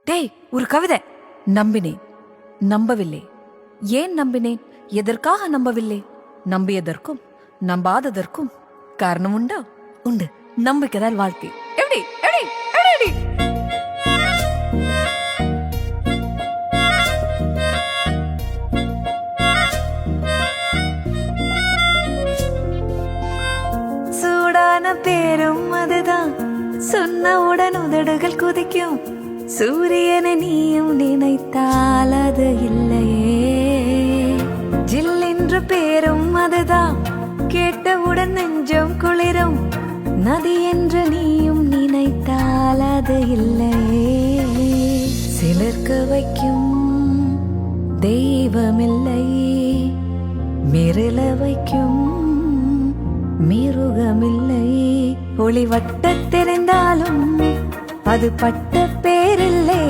டேய், ஒரு கவிதை. நம்பினேன், நம்பவில்லை. ஏன் நம்பினேன், எதற்காக நம்பவில்லை? நம்பியதற்கும் நம்பாததற்கும் காரணம் உண்டா? உண்டு. நம்பிக்கைதான் வாழ்க்கை. எப்படி எப்படி எப்படி? சூடான பேரும் அதுதான், சொன்னவுடன் உதடுகள் குதிக்கும். சூரியனை நீயும் நினைத்தால் அது இல்லையே. ஜில் என்று பேரும் அதுதான், கேட்டவுடன் நெஞ்சம் குளிரும். நதி என்று நீயும் நினைத்தால் அது இல்லையே. சிலர்க்க வைக்கும் தெய்வமில்லை, மிரள வைக்கும் மிருகமில்லை. ஒளி வட்ட தெரிந்தாலும் அது பட்ட பேரில்லை.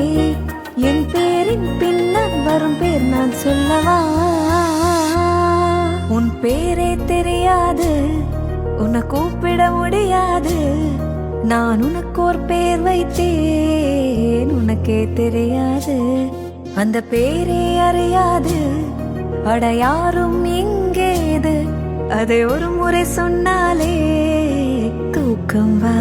என் பேரின் பின்னால் வரும் பேர் நான் சொல்லவா? உன் பேரே தெரியாது, உன்னை கூப்பிட முடியாது. நான் உனக்கு ஒரு பேர் வைத்தேன், உனக்கே தெரியாது. அந்த பேரே அறியாது அட யாரும் எங்கேது. அதை ஒரு முறை சொன்னாலே தூக்கம் வா.